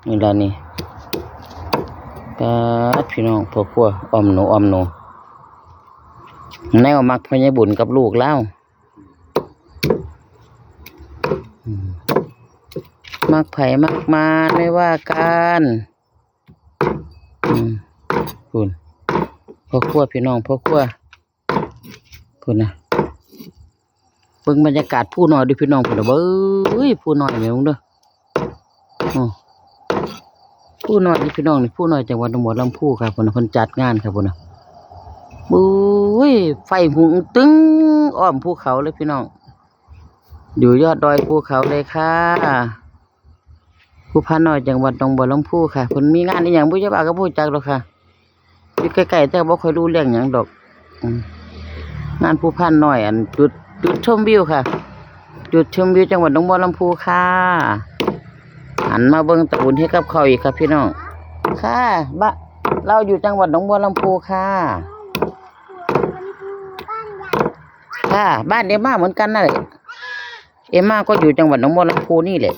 นี่ล่ะนี่พี่น้องพ่อครัวอ้อมหนูแนวมักพญาบุญกับลูกแล้วมักไผ่มักมาไม่ว่ากันคุณพ่อครัวพี่น้องพ่อครัวคุณนะเบิ่งบรรยากาศผู้น้อยดูพี่น้องพุ่นน่ะเบ้ยผู้น้อยแม่งเด้อผู้น้อยนี่พี่น้องนี่ผู้น้อยจังหวัดหนองบัวลำพูครับพุ่นน่ะเพิ่นจัดงานครับพุ่นน่ะบุ้ยไฟหุงตึ้งอ้อมภูเขาเลยพี่น้องอยู่ยอดดอยภูเขาเลยค่ะผู้พันน้อยจังหวัดหนองบัวลำพูค่ะเพิ่นมีงานอีหยังบ่จะว่าก็บ่จักดอกค่ะอยู่ใกล้ๆแต่บ่ค่อยรู้เรื่องหยังดอกงานผู้พันน้อยอันจุดชมวิวค่ะจุดชมวิวจังหวัดหนองบัวลำพูค่ะหันมาเบิ่งตะบุญให้กับเขาอีกครับพี่น้องค่ะเราอยู่จังหวัดหนองบัวลำพูค่ะค่ะบ้านเอม่าเหมือนกันนั่นแหละเอม่าก็อยู่จังหวัดหนองบัวลำพูนี่แหละ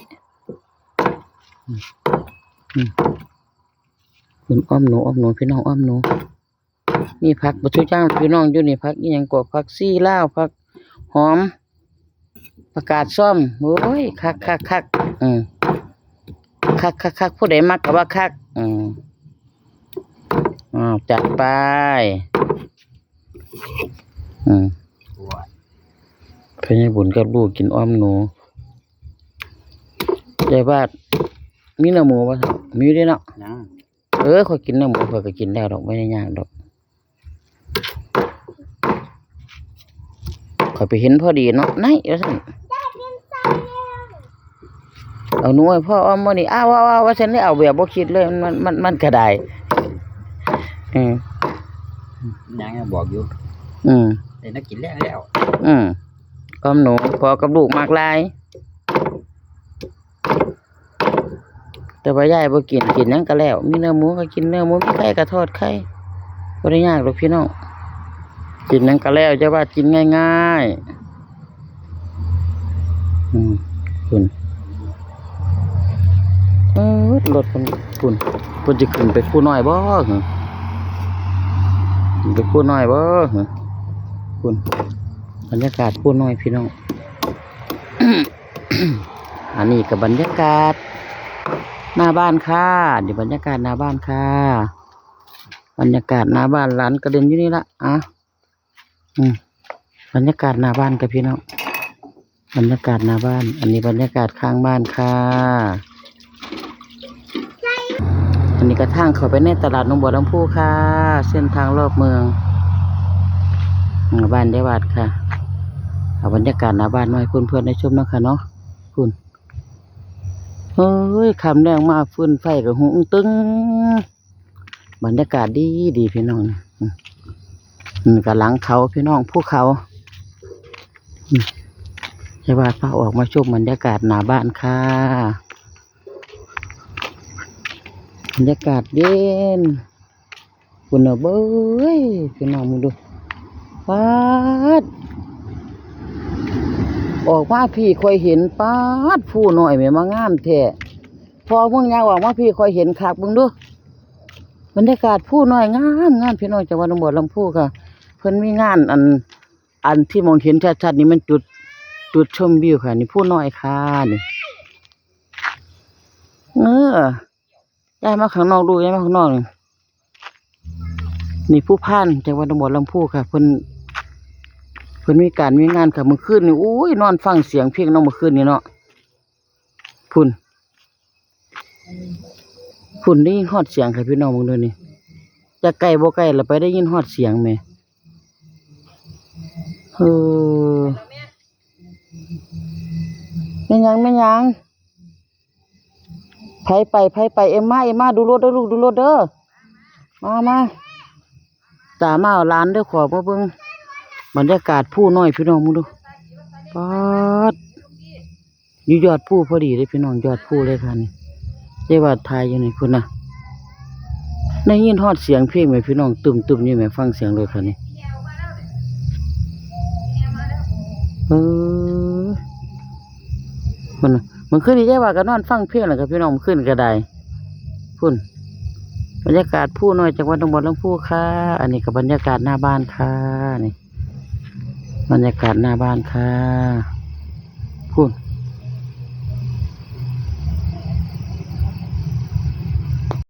คุณอ้อมหนูพี่น้องอ้อมหนูนี่ผักบัชุจ้างพี่น้องอยู่นี่ผักอีหยังกว่าผักซี่ลาวผักหอมผักกาดส้มโอ้ยคักคักผู้ใดมักก็ว่าคักจัดไปพญาบุญกับลูกกินอ้อมหนูใจบ้านมีเนื้อหมูป่ะมีด้วยเนาะข้อยกินเนื้อหมูข้อยก็กินแล้วดอกไม่ได้ยากดอกข้อยไปเห็นพอดีเนาะไหนเอาสิเอาหนูให้พ่ออ้อมมานี่ว่าฉันได้เอาแบบบ่คิดเลยมันก็ได้ยังบอกอยู่แต่นักกินแล้วอ้อมหนูพอกับลูกมากลายแต่ว่ายายบ่กินนั่นก็แล้วมีเนื้อหมูก็กินเนื้อหมูมีไข่ก็ทอดไข่บ่ได้ยากหรอกพี่น้องกินนั่นก็แล้วจะว่ากินง่ายๆคุณรถคุณจะขึ้นไปผู้น้อยบ่ไปผู้น้อยบ่คุณบรรยากาศผู้น้อยพี่น้อง อันนี้กับบรรยากาศหน้าบ้านค่ะเดี๋ยวบรรยากาศหน้าบ้านค่ะบรรยากาศหน้าบ้านร้านกระเด็นอยู่นี่ละบรรยากาศหน้าบ้านกับพี่น้องบรรยากาศหน้าบ้านอันนี้บรรยากาศข้างบ้านค่ะอันนี้กระทั่งเข้าไปในตลาดหนองบัวลำพูค่ะเส้นทางรอบเมืองบ้านได้วัดค่ะเอาบรรยากาศหน้าบ้านมาให้เพื่อนๆได้ชมนะคะเนาะคุณคำแรงมาฟื้นไฟกับหุงตึงบรรยากาศดีพี่น้องกับหลังเขาพี่น้องภูเขาใช่ว่าพาออกมาชมบรรยากาศหน้าบ้านค่ะบรรยากาศเย็นคุณเอาเบ้ยพี่น้องมึงดูป๊าดออกมาพี่คอยเห็นป๊าดผู้หน่อยแม่มางามแท้พอมึงยางออกมาพี่คอยเห็นคักมึงดูบรรยากาศผู้หน่อยงามพี่น้องจังหวัดหนองบัวลำพูค่ะเพิ่นมีงานอันที่มองเห็นชัดๆนี่มันจุดชมวิวค่ะนี่ผู้น้อยค่ะนี่ย้ายมาข้างนอกดูย้ายมาข้างนอกนี่ผู้พันจังหวัดหนองบัวลำพูค่ะเพิ่นมีงานค่ะเมื่อคืนนี่โอ้ยนอนฟังเสียงเพลงน้องเมื่อคืนนี่เนาะพุ่นได้ยินฮอดเสียงค่ะพี่น้องมึงดูนี่จะไกลบ่ไกลแล้วไปได้ยินฮอดเสียงแม่ไม่ยังไผเอ็มมาดูรถเด้อลูกดูรถเด้อมาตามาเอาร้านเด้อขอมาเบิ่งบรรยากาศผู้น้อยพี่น้องมึงดูป๊าดอยู่ยอดผู้พอดีเลยพี่น้องยอดผู้เลยค่ะนี่ได้ว่าทายอยู่นี่คุณนะได้ยินฮอดเสียงเพลงไหมพี่น้องตึมนี่ไหมฟังเสียงเลยค่ะนี่มันขึ้นนี่ได้ว่าก็นอนฟังเพลงแหละครับพี่น้องขึ้นก็ได้ พุ่นบรรยากาศผู้น้อยจังหวัดหนองบัวลำพูค่ะ อันนี้ก็บรรยากาศหน้าบ้านค่ะนี่บรรยากาศหน้าบ้านค่ะพุ่น